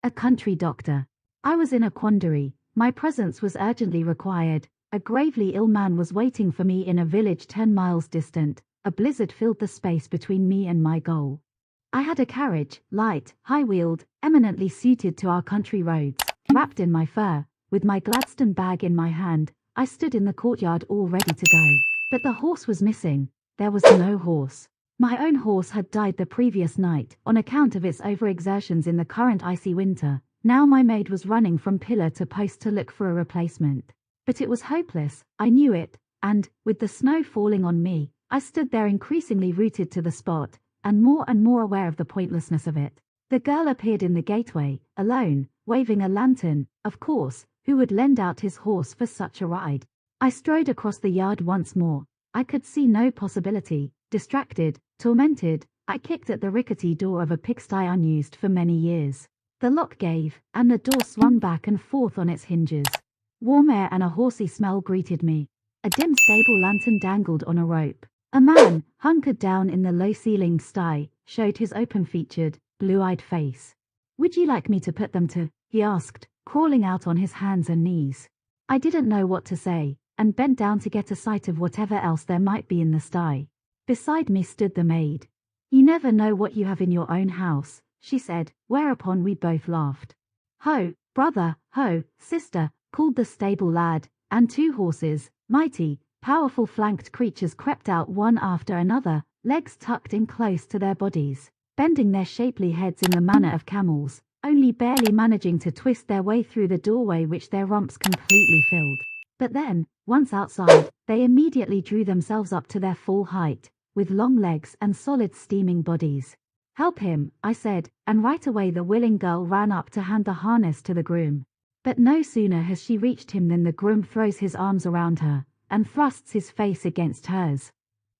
A country doctor. I was in a quandary. My presence was urgently required. A gravely ill man was waiting for me in a village 10 miles distant. A blizzard filled the space between me and my goal. I had a carriage, light, high-wheeled, eminently suited to our country roads. Wrapped in my fur, with my Gladstone bag in my hand, I stood in the courtyard all ready to go. But the horse was missing. There was no horse. My own horse had died the previous night on account of its overexertions in the current icy winter. Now my maid was running from pillar to post to look for a replacement. But it was hopeless, I knew it, and, with the snow falling on me, I stood there increasingly rooted to the spot, and more aware of the pointlessness of it. The girl appeared in the gateway, alone, waving a lantern. Of course, who would lend out his horse for such a ride? I strode across the yard once more. I could see no possibility. Distracted, tormented, I kicked at the rickety door of a pigsty unused for many years. The lock gave, and the door swung back and forth on its hinges. Warm air and a horsey smell greeted me. A dim stable lantern dangled on a rope. A man, hunkered down in the low-ceilinged sty, showed his open-featured, blue-eyed face. "Would you like me to put them to?" he asked, crawling out on his hands and knees. I didn't know what to say, and bent down to get a sight of whatever else there might be in the sty. Beside me stood the maid. "You never know what you have in your own house," she said, whereupon we both laughed. "Ho, brother, ho, sister," called the stable lad, and 2 horses, mighty, powerful flanked creatures crept out one after another, legs tucked in close to their bodies, bending their shapely heads in the manner of camels, only barely managing to twist their way through the doorway which their rumps completely filled. But then, once outside, they immediately drew themselves up to their full height, with long legs and solid steaming bodies. "Help him," I said, and right away the willing girl ran up to hand the harness to the groom. But no sooner has she reached him than the groom throws his arms around her, and thrusts his face against hers.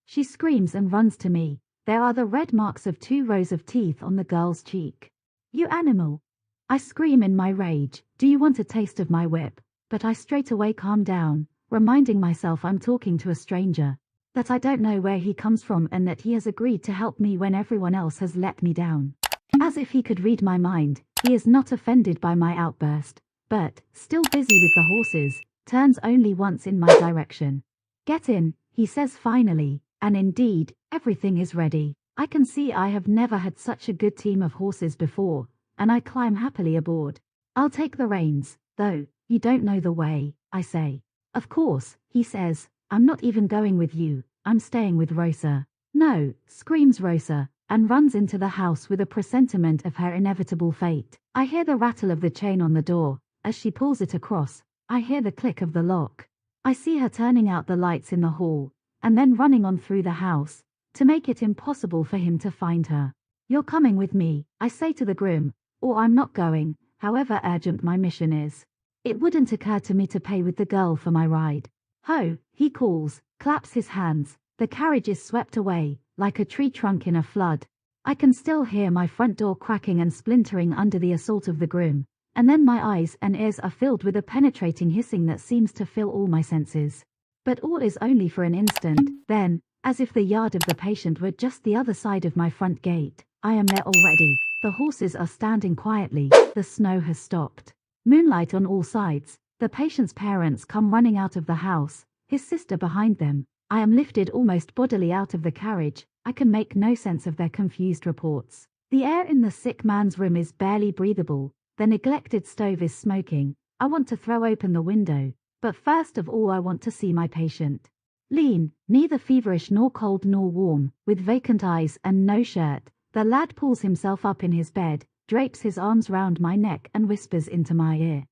She screams and runs to me. There are the red marks of 2 rows of teeth on the girl's cheek. "You animal!" I scream in my rage. "Do you want a taste of my whip?" But I straightaway calm down, reminding myself I'm talking to a stranger, that I don't know where he comes from and that he has agreed to help me when everyone else has let me down. As if he could read my mind, he is not offended by my outburst, but, still busy with the horses, turns only once in my direction. "Get in," he says finally, and indeed, everything is ready. I can see I have never had such a good team of horses before, and I climb happily aboard. "I'll take the reins, though, you don't know the way," I say. "Of course," he says, "I'm not even going with you, I'm staying with Rosa." "No," screams Rosa, and runs into the house with a presentiment of her inevitable fate. I hear the rattle of the chain on the door. As she pulls it across, I hear the click of the lock. I see her turning out the lights in the hall, and then running on through the house, to make it impossible for him to find her. "You're coming with me," I say to the groom, "or I'm not going, however urgent my mission is." It wouldn't occur to me to pay with the girl for my ride. "Ho," he calls, claps his hands. The carriage is swept away, like a tree trunk in a flood. I can still hear my front door cracking and splintering under the assault of the groom, and then my eyes and ears are filled with a penetrating hissing that seems to fill all my senses. But all is only for an instant. Then, as if the yard of the patient were just the other side of my front gate, I am there already. The horses are standing quietly. The snow has stopped. Moonlight on all sides. The patient's parents come running out of the house, his sister behind them. I am lifted almost bodily out of the carriage. I can make no sense of their confused reports. The air in the sick man's room is barely breathable. The neglected stove is smoking. I want to throw open the window, but first of all I want to see my patient. Lean, neither feverish nor cold nor warm, with vacant eyes and no shirt, the lad pulls himself up in his bed, drapes his arms round my neck and whispers into my ear,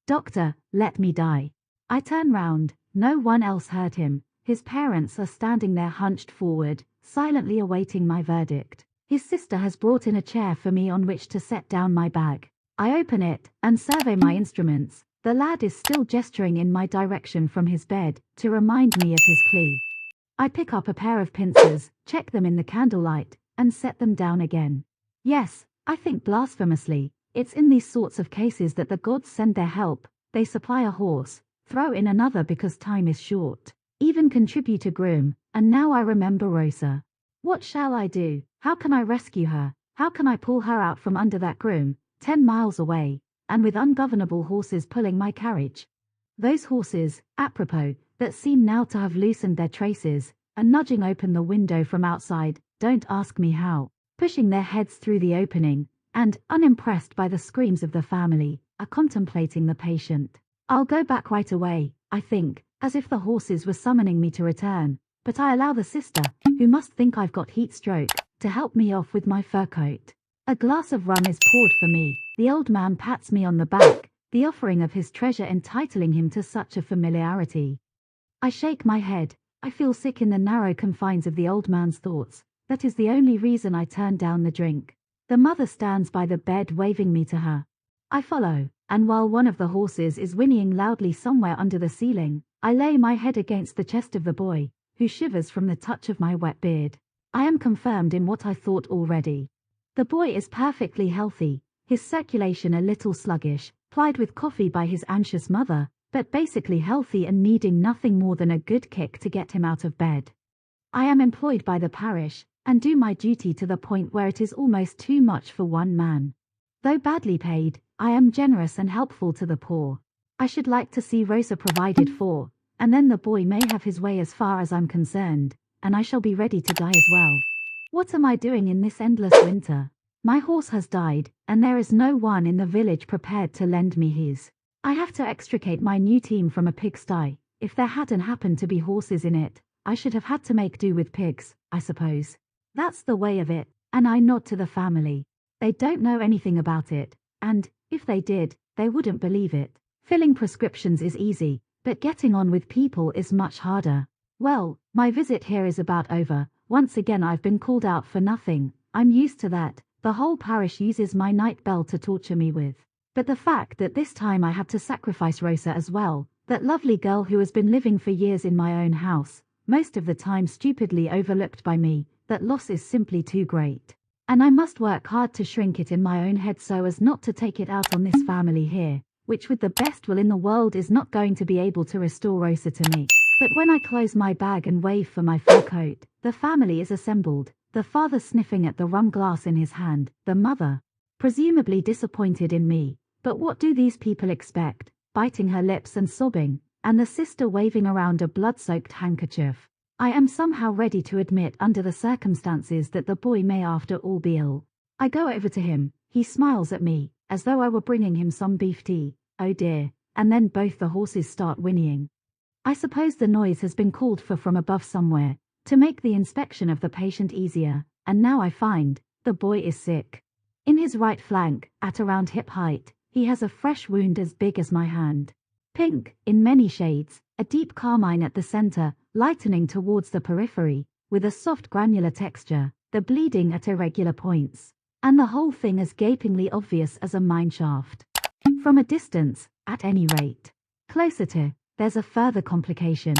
"Doctor, let me die." I turn round. No one else heard him. His parents are standing there hunched forward, silently awaiting my verdict. His sister has brought in a chair for me on which to set down my bag. I open it and survey my instruments. The lad is still gesturing in my direction from his bed to remind me of his plea. I pick up a pair of pincers, check them in the candlelight, and set them down again. Yes, I think blasphemously, it's in these sorts of cases that the gods send their help. They supply a horse, throw in another because time is short, even contribute a groom, and now I remember Rosa. What shall I do? How can I rescue her? How can I pull her out from under that groom? 10 miles away, and with ungovernable horses pulling my carriage. Those horses, apropos, that seem now to have loosened their traces, are nudging open the window from outside, don't ask me how, pushing their heads through the opening, and, unimpressed by the screams of the family, are contemplating the patient. I'll go back right away, I think, as if the horses were summoning me to return, but I allow the sister, who must think I've got heat stroke, to help me off with my fur coat. A glass of rum is poured for me, the old man pats me on the back, the offering of his treasure entitling him to such a familiarity. I shake my head, I feel sick in the narrow confines of the old man's thoughts, that is the only reason I turn down the drink. The mother stands by the bed waving me to her. I follow, and while one of the horses is whinnying loudly somewhere under the ceiling, I lay my head against the chest of the boy, who shivers from the touch of my wet beard. I am confirmed in what I thought already. The boy is perfectly healthy, his circulation a little sluggish, plied with coffee by his anxious mother, but basically healthy and needing nothing more than a good kick to get him out of bed. I am employed by the parish, and do my duty to the point where it is almost too much for one man. Though badly paid, I am generous and helpful to the poor. I should like to see Rosa provided for, and then the boy may have his way as far as I'm concerned, and I shall be ready to die as well. What am I doing in this endless winter? My horse has died, and there is no one in the village prepared to lend me his. I have to extricate my new team from a pigsty. If there hadn't happened to be horses in it, I should have had to make do with pigs, I suppose. That's the way of it, and I nod to the family. They don't know anything about it, and, if they did, they wouldn't believe it. Filling prescriptions is easy, but getting on with people is much harder. Well, my visit here is about over. Once again I've been called out for nothing. I'm used to that. The whole parish uses my night bell to torture me with. But the fact that this time I had to sacrifice Rosa as well, that lovely girl who has been living for years in my own house, most of the time stupidly overlooked by me, that loss is simply too great. And I must work hard to shrink it in my own head so as not to take it out on this family here, which with the best will in the world is not going to be able to restore Rosa to me. But when I close my bag and wave for my fur coat, the family is assembled, the father sniffing at the rum glass in his hand, the mother, presumably disappointed in me. But what do these people expect, biting her lips and sobbing, and the sister waving around a blood-soaked handkerchief? I am somehow ready to admit under the circumstances that the boy may after all be ill. I go over to him, he smiles at me, as though I were bringing him some beef tea, oh dear, and then both the horses start whinnying. I suppose the noise has been called for from above somewhere, to make the inspection of the patient easier, and now I find, the boy is sick. In his right flank, at around hip height, he has a fresh wound as big as my hand. Pink, in many shades, a deep carmine at the center, lightening towards the periphery, with a soft granular texture, the bleeding at irregular points, and the whole thing as gapingly obvious as a mine shaft. From a distance, at any rate. Closer to, there's a further complication.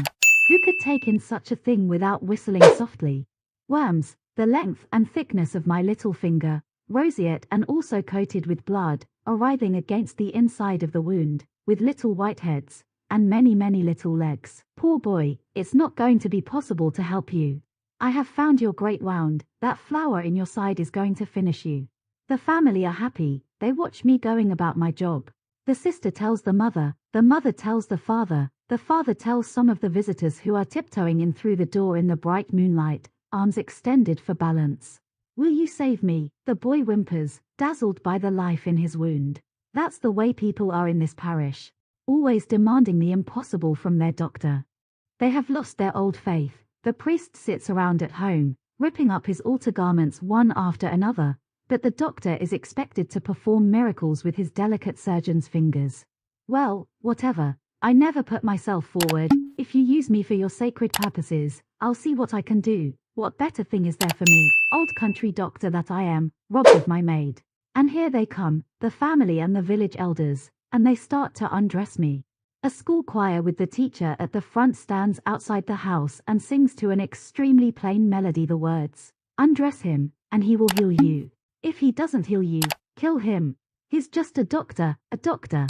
Who could take in such a thing without whistling softly? Worms, the length and thickness of my little finger, roseate and also coated with blood, are writhing against the inside of the wound, with little whiteheads, and many little legs. Poor boy, it's not going to be possible to help you. I have found your great wound, that flower in your side is going to finish you. The family are happy, they watch me going about my job. The sister tells the mother tells the father tells some of the visitors who are tiptoeing in through the door in the bright moonlight, arms extended for balance. Will you save me? The boy whimpers, dazzled by the life in his wound. That's the way people are in this parish. Always demanding the impossible from their doctor. They have lost their old faith. The priest sits around at home, ripping up his altar garments one after another, but the doctor is expected to perform miracles with his delicate surgeon's fingers. Well, whatever. I never put myself forward. If you use me for your sacred purposes, I'll see what I can do. What better thing is there for me, old country doctor that I am, robbed of my maid? And here they come, the family and the village elders, and they start to undress me. A school choir with the teacher at the front stands outside the house and sings to an extremely plain melody the words, "Undress him, and he will heal you. If he doesn't heal you, kill him. He's just a doctor, a doctor."